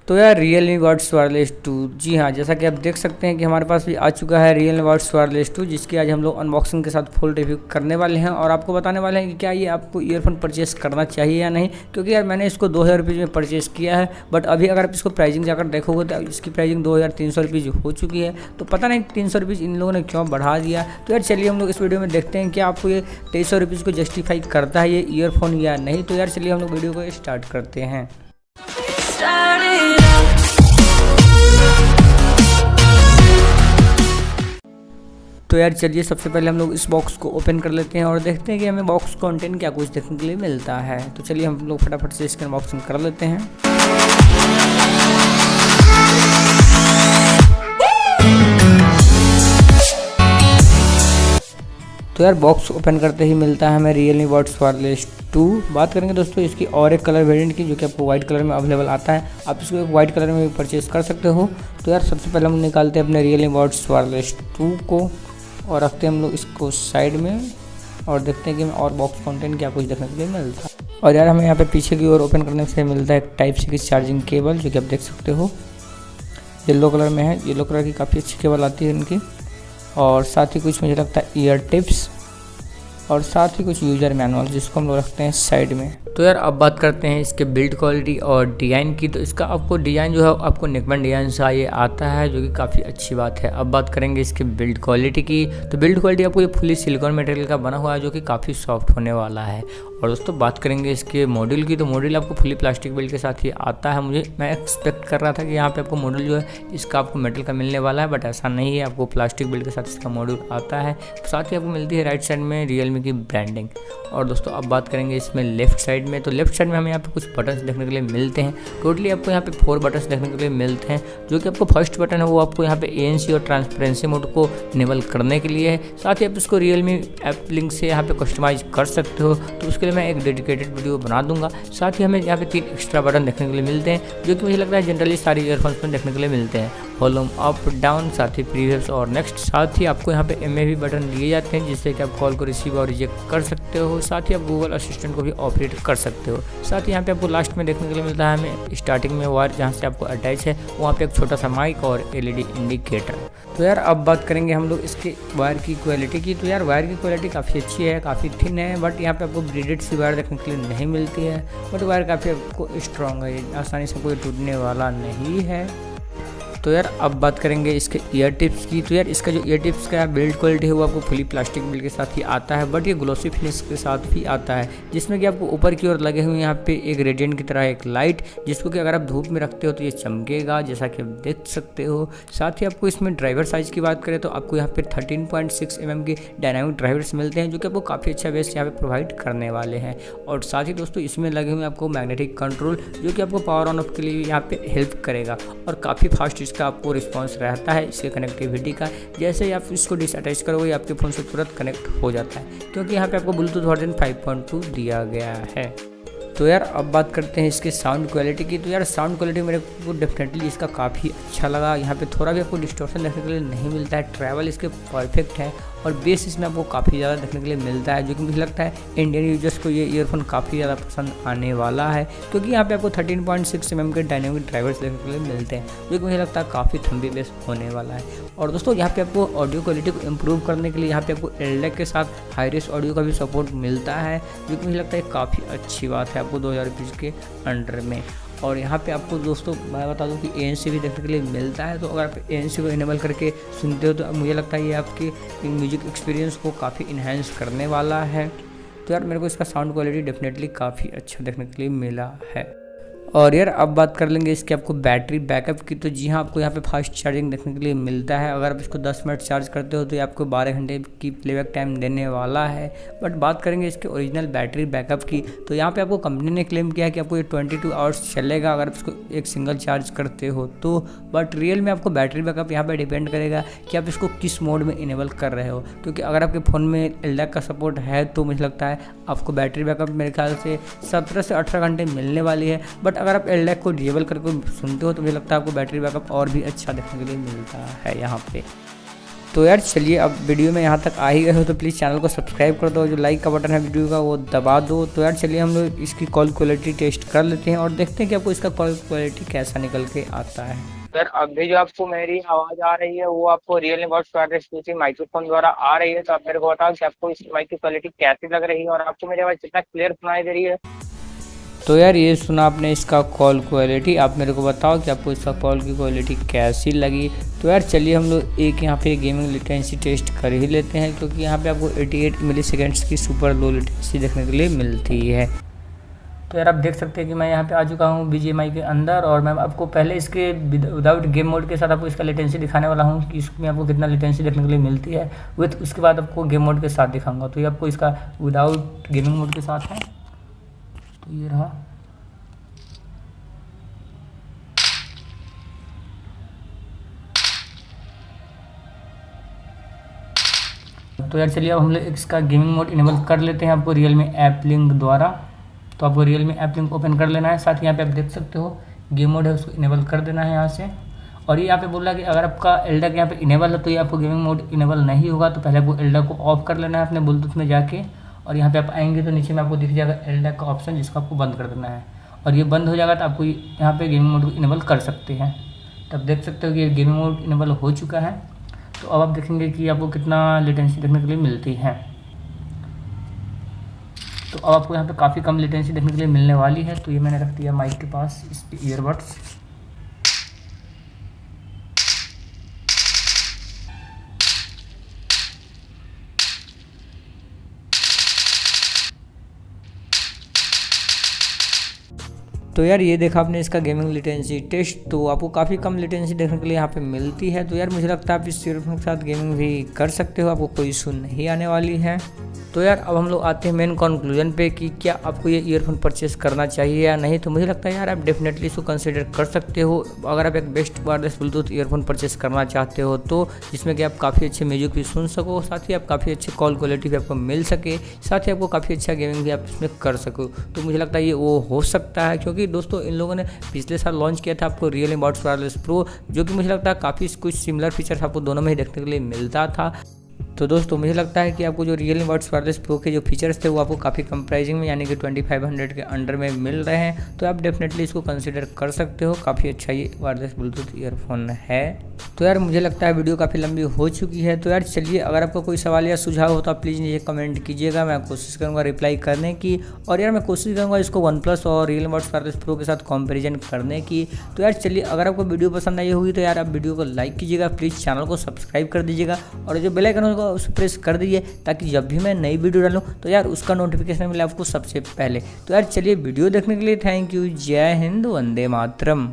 तो यार Realme Buds wireless 2, जी हाँ, जैसा कि आप देख सकते हैं कि हमारे पास भी आ चुका है Realme Buds वायरलेस 2, जिसकी आज हम लोग अनबॉक्सिंग के साथ फुल रिव्यू करने वाले हैं और आपको बताने वाले हैं कि क्या ये आपको ईयरफोन परचेस करना चाहिए या नहीं। क्योंकि यार मैंने इसको 2000 रुपीज़ में परचेस किया है, बट अभी अगर आप इसको प्राइसिंग जाकर देखोगे तो इसकी प्राइसिंग 2300 रुपीज़ हो चुकी है। तो पता नहीं 300 रुपीज़ इन लोगों ने क्यों बढ़ा दिया। तो यार चलिए हम लोग इस वीडियो में देखते हैं कि आपको ये 2300 रुपीज़ को जस्टिफाई करता है ये ईयरफोन या नहीं। तो यार चलिए हम लोग वीडियो को स्टार्ट करते हैं। तो यार चलिए सबसे पहले हम लोग इस बॉक्स को ओपन कर लेते हैं और देखते हैं कि हमें बॉक्स कंटेंट क्या कुछ देखने के लिए मिलता है। तो चलिए हम लोग फटाफट से इसके अनबॉक्सिंग कर लेते हैं। तो यार बॉक्स ओपन करते ही मिलता है हमें Realme Buds वायरलेस 2। बात करेंगे दोस्तों इसकी और एक कलर वेरिएंट की, जो कि आपको वाइट कलर में अवेलेबल आता है। आप इसको एक वाइट कलर में भी परचेस कर सकते हो। तो यार सबसे पहले हम निकालते हैं अपने Realme Buds वायरलेस 2 को और रखते हैं हम लोग इसको साइड में और देखते हैं कि और बॉक्स कंटेंट क्या कुछ देखने के लिए मिलता है। और यार हमें यहाँ पे पीछे की ओर ओपन करने से मिलता है टाइप सी की चार्जिंग केबल, जो कि आप देख सकते हो येलो कलर में है। येलो कलर की काफ़ी अच्छी केबल आती है इनकी। और साथ ही कुछ मुझे लगता है ईयर टिप्स और साथ ही कुछ यूज़र मैनुअल, जिसको हम लोग रखते हैं साइड में। तो यार अब बात करते हैं इसके बिल्ड क्वालिटी और डिज़ाइन की। तो इसका आपको डिज़ाइन जो है आपको नेकबैंड डिज़ाइन सा ये आता है, जो कि काफ़ी अच्छी बात है। अब बात करेंगे इसके बिल्ड क्वालिटी की। तो बिल्ड क्वालिटी आपको ये फुली सिलिकॉन मटेरियल का बना हुआ है, जो कि काफ़ी सॉफ्ट होने वाला है। और दोस्तों बात करेंगे इसके मॉड्यूल की। तो मॉड्यूल आपको फुली प्लास्टिक बिल्ड के साथ ही आता है। मैं एक्सपेक्ट कर रहा था कि यहाँ पे आपको मॉड्यूल जो है इसका आपको मेटल का मिलने वाला है, बट ऐसा नहीं है। आपको प्लास्टिक बिल्ड के साथ इसका मॉड्यूल आता है। साथ ही आपको मिलती है राइट साइड में Realme की ब्रांडिंग। और दोस्तों अब बात करेंगे इसमें लेफ्ट साइड में। तो लेफ्ट साइड में हमें यहाँ पे कुछ बटन्स देखने के लिए मिलते हैं। टोटली आपको यहाँ पे 4 बटन्स देखने के लिए मिलते हैं, जो कि आपको फर्स्ट बटन है वो आपको यहाँ पे ANC और ट्रांसपेरेंसी मोड को इनेबल करने के लिए है। साथ ही आप इसको Realme ऐप लिंक से यहाँ पे कस्टमाइज कर सकते हो। तो उसके लिए मैं एक डेडिकेटेड वीडियो बना दूंगा। साथ ही हमें यहाँ पे 3 एक्स्ट्रा बटन देखने के लिए मिलते हैं, जो कि मुझे लगता है जनरली सारी ईयरफोन्स में देखने के लिए मिलते हैं। वॉल्यूम अप डाउन, साथ ही प्रीवियस और नेक्स्ट। साथ ही आपको यहाँ पे MAV बटन दिए जाते हैं, जिससे कि आप कॉल को रिसीव और रिजेक्ट कर सकते हो। साथ ही आप गूगल असिस्टेंट को भी ऑपरेट कर सकते हो। साथ ही यहाँ पे आपको लास्ट में देखने के लिए मिलता है हमें स्टार्टिंग में वायर जहाँ से आपको अटैच है वहाँ पे एक छोटा सा माइक और LED इंडिकेटर। तो यार अब बात करेंगे हम लोग इसके वायर की क्वालिटी की। तो यार वायर की क्वालिटी काफ़ी अच्छी है, काफ़ी थिन है, बट यहाँ पे आपको ब्रीडेड सी वायर देखने के लिए नहीं मिलती है। बट वायर काफ़ी आपको स्ट्रॉन्ग है, आसानी से कोई टूटने वाला नहीं है। तो यार अब बात करेंगे इसके ईयर टिप्स की। तो यार इसका जो ईयर टिप्स का बिल्ड क्वालिटी है वो आपको फुली प्लास्टिक बिल्ड के साथ ही आता है, बट ये ग्लोसी फिनिश के साथ भी आता है, जिसमें कि आपको ऊपर की ओर लगे हुए यहाँ पे एक रेडियंट की तरह एक लाइट, जिसको कि अगर आप धूप में रखते हो तो ये चमकेगा, जैसा कि आप देख सकते हो। साथ ही आपको इसमें ड्राइवर साइज़ की बात करें तो आपको यहाँ पे 13.6 mm के डायनामिक ड्राइवर्स मिलते हैं, जो कि आपको काफ़ी अच्छा बेस यहाँ पे प्रोवाइड करने वाले हैं। और साथ ही दोस्तों इसमें लगे हुए आपको मैग्नेटिक कंट्रोल, जो कि आपको पावर ऑन ऑफ के लिए यहाँ पे हेल्प करेगा। और काफ़ी फास्ट इसका आपको रिस्पांस रहता है इसके कनेक्टिविटी का। जैसे ही आप इसको डिसअटैच करोगे आपके फ़ोन से तुरंत कनेक्ट हो जाता है, क्योंकि यहाँ पे आपको ब्लूटूथ वर्जन 5.2 दिया गया है। तो यार अब बात करते हैं इसके साउंड क्वालिटी की। तो यार साउंड क्वालिटी मेरे को डेफिनेटली इसका काफ़ी अच्छा लगा। यहाँ पे थोड़ा भी आपको डिस्टॉर्शन देखने के लिए नहीं मिलता है। ट्रैवल इसके परफेक्ट है और बेस इसमें आपको काफ़ी ज़्यादा देखने के लिए मिलता है, जो कि मुझे लगता है इंडियन यूजर्स को ये ईयरफोन काफ़ी ज़्यादा पसंद आने वाला है, क्योंकि यहाँ पे आपको 13.6 mm के डायनेमिक ड्राइवर्स देखने के लिए मिलते हैं, जो कि मुझे लगता है काफ़ी थम्बी बेस होने वाला है। और दोस्तों यहाँ पे आपको ऑडियो क्वालिटी को इम्प्रूव करने के लिए यहाँ पे आपको एल्डेक के साथ हाई रेस ऑडियो का भी सपोर्ट मिलता है, जो कि मुझे लगता है काफ़ी अच्छी बात है आपको 2000 रुपीज़ के अंडर में। और यहाँ पे आपको दोस्तों मैं बता दूँ कि ANC भी देखने के लिए मिलता है। तो अगर आप ANC को इनेबल करके सुनते हो तो मुझे लगता है ये आपकी म्यूजिक एक्सपीरियंस को काफ़ी इन्हेंस करने वाला है। तो यार मेरे को इसका साउंड क्वालिटी डेफिनेटली काफ़ी अच्छा देखने के लिए मिला है। और यार अब बात कर लेंगे इसके आपको बैटरी बैकअप की। तो जी हाँ, आपको यहाँ पे फास्ट चार्जिंग देखने के लिए मिलता है। अगर आप इसको 10 मिनट चार्ज करते हो तो ये आपको 12 घंटे की प्लेबैक टाइम देने वाला है। बट बात करेंगे इसके ओरिजिनल बैटरी बैकअप की, तो यहाँ पे आपको कंपनी ने क्लेम किया है कि आपको ये 22 आवर्स चलेगा अगर आप इसको एक सिंगल चार्ज करते हो तो। बट रियल में आपको बैटरी बैकअप यहाँ पर डिपेंड करेगा कि आप इसको किस मोड में इनेबल कर रहे हो, क्योंकि अगर आपके फ़ोन में एल्डेक का सपोर्ट है तो मुझे लगता है आपको बैटरी बैकअप मेरे ख्याल से 17 से 18 घंटे मिलने वाली है। बट अगर आप एल्डेक को डिसेबल करके सुनते हो तो मुझे लगता है आपको बैटरी बैकअप और भी अच्छा देखने के लिए मिलता है यहाँ पे। तो यार चलिए, अब वीडियो में यहाँ तक आ ही गए हो तो प्लीज़ चैनल को सब्सक्राइब कर दो, जो लाइक का बटन है वीडियो का वो दबा दो। तो यार चलिए हम लोग इसकी कॉल क्वालिटी टेस्ट कर लेते हैं और देखते हैं कि आपको इसका कॉल क्वालिटी कैसा निकल के आता है। सर अभी जो आपको मेरी आवाज़ आ रही है वो आपको Realme Buds वायरलेस 2 माइक्रोफोन द्वारा आ रही है, तो आप मेरे को बताओ कि आपको इस माइक की क्वालिटी कैसी लग रही है और आपको मेरी आवाज़ कितना क्लियर सुनाई दे रही है। तो यार ये सुना आपने इसका कॉल क्वालिटी, आप मेरे को बताओ कि आपको इसका कॉल की क्वालिटी कैसी लगी। तो यार चलिए हम लोग एक यहाँ पे गेमिंग लेटेंसी टेस्ट कर ही लेते हैं, क्योंकि यहाँ पे आपको 88 मिली सेकेंड्स की सुपर लो लेटेंसी देखने के लिए मिलती है। तो यार आप देख सकते हैं कि मैं यहाँ पे आ चुका हूँ BGMI के अंदर, और मैं आपको पहले इसके विदाउट गेम मोड के साथ आपको इसका लेटेंसी दिखाने वाला हूँ कि इसमें आपको कितना लेटेंसी देखने के लिए मिलती है। विथ उसके बाद आपको गेम मोड के साथ दिखाऊंगा। तो ये आपको इसका विदाउट गेमिंग मोड के साथ है, तो ये रहा। तो यार चलिए अब हम लोग इसका गेमिंग मोड इनेबल कर लेते हैं आपको Realme ऐप लिंक द्वारा। तो आपको Realme ऐप लिंक ओपन कर लेना है, साथ ही यहाँ पे आप देख सकते हो गेम मोड है उसको इनेबल कर देना है यहाँ से। और ये यहाँ पे बोल रहा है कि अगर आपका एल्डा यहाँ पे इनेबल है तो ये आपको गेमिंग मोड इनेबल नहीं होगा, तो पहले आपको एल्डा को ऑफ कर लेना है अपने ब्लूटूथ में जाके, और यहाँ पे आप आएंगे तो नीचे में आपको दिख जाएगा एल्डा का ऑप्शन, जिसको आपको बंद कर देना है। और ये बंद हो जाएगा तो आपको यहाँ पे गेमिंग मोड को इनेबल कर सकते हैं। तो आप देख सकते हो कि ये गेमिंग मोड इनेबल हो चुका है। तो अब आप देखेंगे कि आपको कितना लेटेंसी देखने के लिए मिलती है। तो अब आपको यहाँ पे काफ़ी कम लेटेंसी देखने के लिए मिलने वाली है। तो ये मैंने रख दिया माइक के पास इसके ईयरबड्स। तो यार ये देखा आपने इसका गेमिंग लेटेंसी टेस्ट, तो आपको काफ़ी कम लेटेंसी देखने के लिए यहाँ पे मिलती है। तो यार मुझे लगता है आप इस ईयरफोन के साथ गेमिंग भी कर सकते हो, आपको कोई इशू नहीं आने वाली है। तो यार अब हम लोग आते हैं मेन कंक्लूजन पे कि क्या आपको ये ईयरफोन परचेस करना चाहिए या नहीं। तो मुझे लगता है यार आप डेफिनेटली इसको कंसिडर कर सकते हो, अगर आप एक best wireless Bluetooth earphone purchase करना चाहते हो, तो जिसमें कि आप काफ़ी अच्छे म्यूजिक भी सुन सको, साथ ही आप काफ़ी अच्छे कॉल क्वालिटी भी आपको मिल सके, साथ ही आपको काफ़ी अच्छा गेमिंग भी आप इसमें कर सको। तो मुझे लगता है ये वो हो सकता है, क्योंकि दोस्तों इन लोगों ने पिछले साल लॉन्च किया था आपको Realme Buds वायरलेस प्रो, जो कि मुझे लगता है काफ़ी कुछ सिमिलर फीचर्स आपको दोनों में ही देखने के लिए मिलता था। तो दोस्तों मुझे लगता है कि आपको जो Realme Buds वायरलेस प्रो के जो फीचर्स थे वो आपको काफ़ी कम प्राइसिंग में, यानी कि 2500 के अंडर में मिल रहे हैं। तो आप डेफिनेटली इसको कंसिडर कर सकते हो, काफ़ी अच्छा ये वायरलेस ब्लूटूथ ईयरफोन है। तो यार मुझे लगता है वीडियो काफ़ी लंबी हो चुकी है। तो यार चलिए, अगर आपको कोई सवाल या सुझाव हो तो आप प्लीज़ नीचे कमेंट कीजिएगा, मैं कोशिश करूँगा रिप्लाई करने की। और यार मैं कोशिश करूँगा इसको OnePlus और Realme Buds वायरलेस प्रो के साथ कंपेरिजन करने की। तो यार चलिए, अगर आपको वीडियो पसंद आई होगी तो यार आप वीडियो को लाइक कीजिएगा, प्लीज़ चैनल को सब्सक्राइब कर दीजिएगा, और जो बेल आइकन होगा उसे प्रेस कर दीजिए, ताकि जब भी मैं नई वीडियो डालूँ तो यार उसका नोटिफिकेशन मिले आपको सबसे पहले। तो यार चलिए, वीडियो देखने के लिए थैंक यू। जय हिंद, वंदे मातरम।